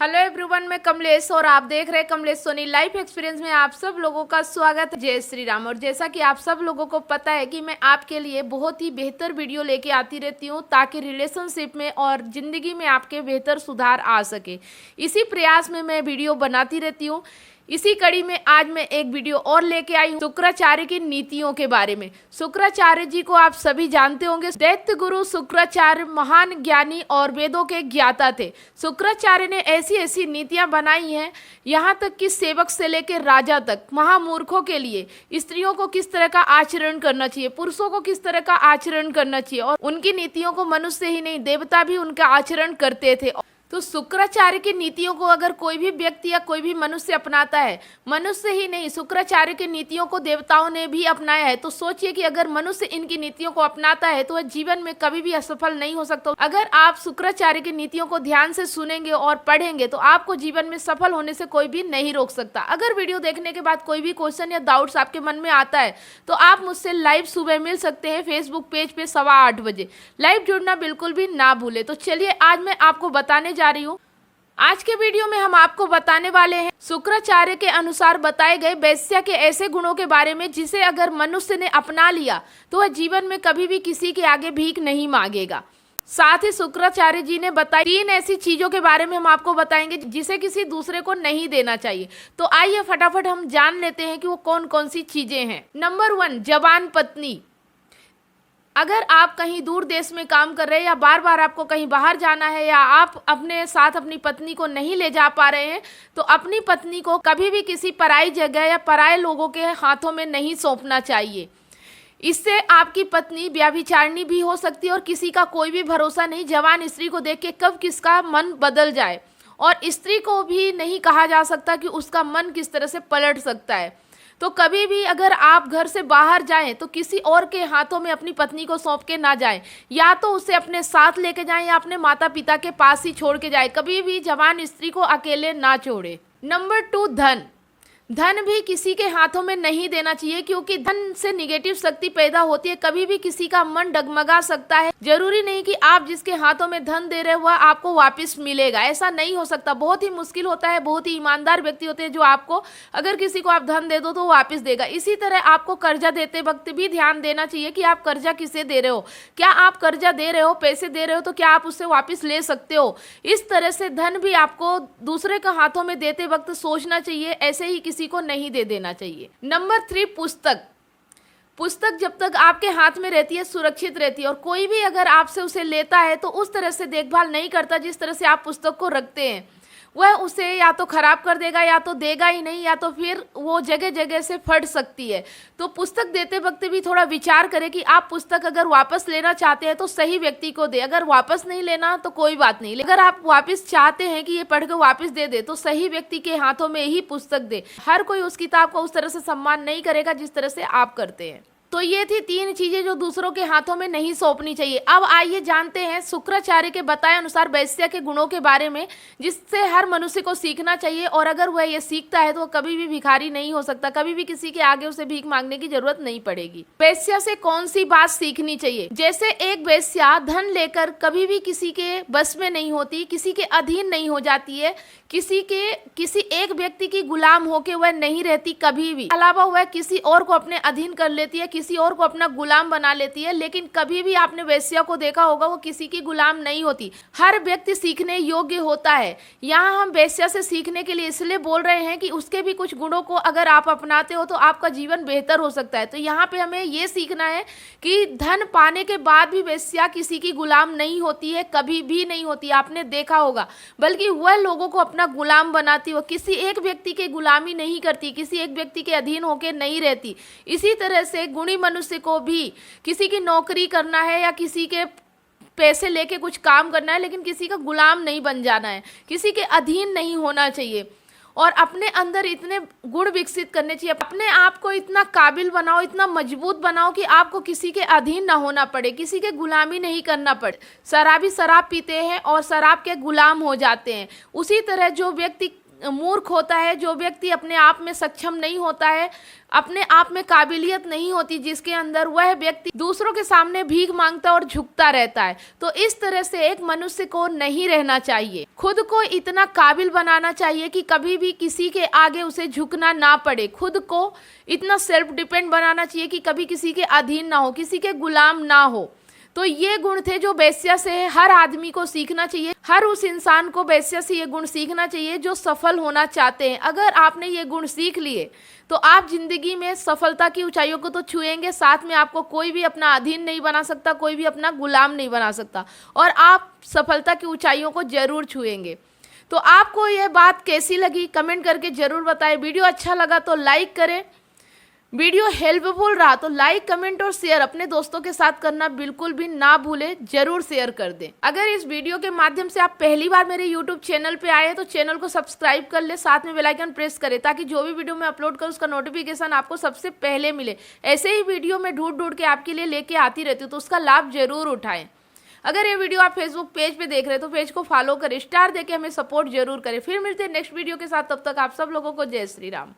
Hello everyone, मैं कमलेश और आप देख रहे हैं कमलेश सोनी लाइफ एक्सपीरियंस में आप सब लोगों का स्वागत है। जय श्री राम। और जैसा कि आप सब लोगों को पता है कि मैं आपके लिए बहुत ही बेहतर वीडियो लेके आती रहती हूँ ताकि रिलेशनशिप में और ज़िंदगी में आपके बेहतर सुधार आ सके। इसी प्रयास में मैं वीडियो बनाती रहती हूँ। इसी कड़ी में आज मैं एक वीडियो और लेके आई हूँ शुक्राचार्य की नीतियों के बारे में। शुक्राचार्य जी को आप सभी जानते होंगे। दैत्य गुरु शुक्राचार्य महान ज्ञानी और वेदों के ज्ञाता थे। शुक्राचार्य ने ऐसी ऐसी नीतियां बनाई हैं, यहाँ तक कि सेवक से लेकर राजा तक, महामूर्खों के लिए स्त्रियों को किस तरह का आचरण करना चाहिए, पुरुषों को किस तरह का आचरण करना चाहिए। और उनकी नीतियों को मनुष्य ही नहीं, देवता भी उनका आचरण करते थे। तो शुक्राचार्य की नीतियों को अगर कोई भी व्यक्ति या कोई भी मनुष्य अपनाता है, मनुष्य ही नहीं शुक्राचार्य की नीतियों को देवताओं ने भी अपनाया है, तो सोचिए कि अगर मनुष्य इनकी नीतियों को अपनाता है तो वह जीवन में कभी भी असफल नहीं हो सकता। अगर आप शुक्राचार्य की नीतियों को ध्यान से सुनेंगे और पढ़ेंगे तो आपको जीवन में सफल होने से कोई भी नहीं रोक सकता। अगर वीडियो देखने के बाद कोई भी क्वेश्चन या डाउट्स आपके मन में आता है तो आप मुझसे लाइव सुबह मिल सकते हैं फेसबुक पेज पे 8:15 बजे। लाइव जुड़ना बिल्कुल भी ना भूले। तो चलिए आज मैं आपको बताने जा रही हूँ। आज के वीडियो में हम आपको बताने वाले हैं शुक्राचार्य के अनुसार बताए गए वेश्या के ऐसे गुणों के बारे में जिसे अगर मनुष्य ने अपना लिया तो वह जीवन में कभी भी किसी के आगे भीख नहीं मांगेगा। साथ ही शुक्राचार्य जी ने बताई 3 ऐसी चीजों के बारे में हम आपको बताएंगे जिसे किसी दूसरे को नहीं देना चाहिए। तो आइए फटाफट हम जान लेते हैं कि वो कौन कौन सी चीजें हैं। नंबर 1, जवान पत्नी। अगर आप कहीं दूर देश में काम कर रहे हैं या बार बार आपको कहीं बाहर जाना है या आप अपने साथ अपनी पत्नी को नहीं ले जा पा रहे हैं तो अपनी पत्नी को कभी भी किसी पराई जगह या पराये लोगों के हाथों में नहीं सौंपना चाहिए। इससे आपकी पत्नी व्यभिचारिणी भी हो सकती है और किसी का कोई भी भरोसा नहीं। जवान स्त्री को देख के कब किसका मन बदल जाए, और स्त्री को भी नहीं कहा जा सकता कि उसका मन किस तरह से पलट सकता है। तो कभी भी अगर आप घर से बाहर जाएं तो किसी और के हाथों में अपनी पत्नी को सौंप के ना जाएं, या तो उसे अपने साथ लेके जाएं या अपने माता पिता के पास ही छोड़ के जाएं। कभी भी जवान स्त्री को अकेले ना छोड़े। नंबर 2, धन। धन भी किसी के हाथों में नहीं देना चाहिए क्योंकि धन से निगेटिव शक्ति पैदा होती है। कभी भी किसी का मन डगमगा सकता है। जरूरी नहीं कि आप जिसके हाथों में धन दे रहे हो वह आपको वापस मिलेगा, ऐसा नहीं हो सकता। बहुत ही मुश्किल होता है। बहुत ही ईमानदार व्यक्ति होते हैं जो आपको अगर किसी को आप धन दे दो तो वापस देगा। इसी तरह आपको कर्जा देते वक्त भी ध्यान देना चाहिए कि आप कर्जा किसे दे रहे हो। क्या आप कर्जा दे रहे हो, पैसे दे रहे हो, तो क्या आप उससे वापस ले सकते हो। इस तरह से धन भी आपको दूसरे के हाथों में देते वक्त सोचना चाहिए, ऐसे ही किसी को नहीं दे देना चाहिए। नंबर 3, पुस्तक। पुस्तक जब तक आपके हाथ में रहती है सुरक्षित रहती है, और कोई भी अगर आपसे उसे लेता है तो उस तरह से देखभाल नहीं करता जिस तरह से आप पुस्तक को रखते हैं। वह उसे या तो खराब कर देगा या तो देगा ही नहीं, या तो फिर वो जगह जगह से फट सकती है। तो पुस्तक देते वक्त भी थोड़ा विचार करें कि आप पुस्तक अगर वापस लेना चाहते हैं तो सही व्यक्ति को दे। अगर वापस नहीं लेना तो कोई बात नहीं, अगर आप वापस चाहते हैं कि ये पढ़ के वापस दे दे तो सही व्यक्ति के हाथों में ही पुस्तक दे। हर कोई उस किताब का उस तरह से सम्मान नहीं करेगा जिस तरह से आप करते हैं। तो ये थी 3 चीजें जो दूसरों के हाथों में नहीं सौंपनी चाहिए। अब आइए जानते हैं शुक्राचार्य के बताए अनुसार वैश्या के गुणों के बारे में जिससे हर मनुष्य को सीखना चाहिए, और अगर वह ये सीखता है तो वह कभी भी भिखारी नहीं हो सकता। कभी भी किसी के आगे उसे भीख मांगने की जरूरत नहीं पड़ेगी। वैश्या से कौन सी बात सीखनी चाहिए। जैसे एक वैश्या धन लेकर कभी भी किसी के बस में नहीं होती, किसी के अधीन नहीं हो जाती है, किसी एक व्यक्ति की गुलाम होके वह नहीं रहती कभी भी। अलावा वह किसी और को अपने अधीन कर लेती है, किसी और को अपना गुलाम बना लेती है। लेकिन कभी भी आपने वैश्या को देखा होगा वो किसी की गुलाम नहीं होती। हर व्यक्ति सीखने योग्य होता है। यहाँ हम वैश्या से सीखने के लिए इसलिए बोल रहे हैं कि उसके भी कुछ गुणों को अगर आप अपनाते हो तो आपका जीवन बेहतर हो सकता है। तो यहाँ पे हमें ये सीखना है कि धन पाने के बाद भी वैश्या किसी की गुलाम नहीं होती है, कभी भी नहीं होती। आपने देखा होगा, बल्कि वह लोगों को अपना गुलाम बनाती हो, किसी एक व्यक्ति के गुलामी नहीं करती, किसी एक व्यक्ति के अधीन होकर नहीं रहती। इसी तरह से गुणी मनुष्य को भी किसी की नौकरी करना है या किसी के पैसे लेके कुछ काम करना है, लेकिन किसी का गुलाम नहीं बन जाना है, किसी के अधीन नहीं होना चाहिए। और अपने अंदर इतने गुण विकसित करने चाहिए, अपने आप को इतना काबिल बनाओ, इतना मजबूत बनाओ कि आपको किसी के अधीन ना होना पड़े, किसी के गुलामी नहीं करना पड़े। शराबी शराब पीते हैं और शराब के गुलाम हो जाते हैं। उसी तरह जो व्यक्ति मूर्ख होता है, जो व्यक्ति अपने आप में सक्षम नहीं होता है, अपने आप में काबिलियत नहीं होती जिसके अंदर, वह व्यक्ति दूसरों के सामने भीख मांगता और झुकता रहता है। तो इस तरह से एक मनुष्य को नहीं रहना चाहिए। खुद को इतना काबिल बनाना चाहिए कि कभी भी किसी के आगे उसे झुकना ना पड़े। खुद को इतना सेल्फ डिपेंड बनाना चाहिए कि कभी किसी के अधीन ना हो, किसी के गुलाम ना हो। तो ये गुण थे जो वेश्या से हर आदमी को सीखना चाहिए। हर उस इंसान को वेश्या से ये गुण सीखना चाहिए जो सफल होना चाहते हैं। अगर आपने ये गुण सीख लिए तो आप जिंदगी में सफलता की ऊंचाइयों को तो छुएंगे, साथ में आपको कोई भी अपना अधीन नहीं बना सकता, कोई भी अपना गुलाम नहीं बना सकता, और आप सफलता की ऊंचाइयों को जरूर छुएंगे। तो आपको यह बात कैसी लगी कमेंट करके जरूर बताएं। वीडियो अच्छा लगा तो लाइक करें, वीडियो हेल्पफुल रहा तो लाइक, कमेंट और शेयर अपने दोस्तों के साथ करना बिल्कुल भी ना भूलें, जरूर शेयर कर दें। अगर इस वीडियो के माध्यम से आप पहली बार मेरे यूट्यूब चैनल पे आए हैं तो चैनल को सब्सक्राइब कर ले, साथ में बेल आइकन प्रेस करें ताकि जो भी वीडियो मैं अपलोड करूँ उसका नोटिफिकेशन आपको सबसे पहले मिले। ऐसे ही वीडियो मैं ढूंढ के आपके लिए लेके आती रहती हूँ, तो उसका लाभ जरूर उठाएं। अगर ये वीडियो आप फेसबुक पेज पे देख रहे हैं तो पेज को फॉलो करें, स्टार देके हमें सपोर्ट जरूर करें। फिर मिलते हैं नेक्स्ट वीडियो के साथ, तब तक आप सब लोगों को जय श्री राम।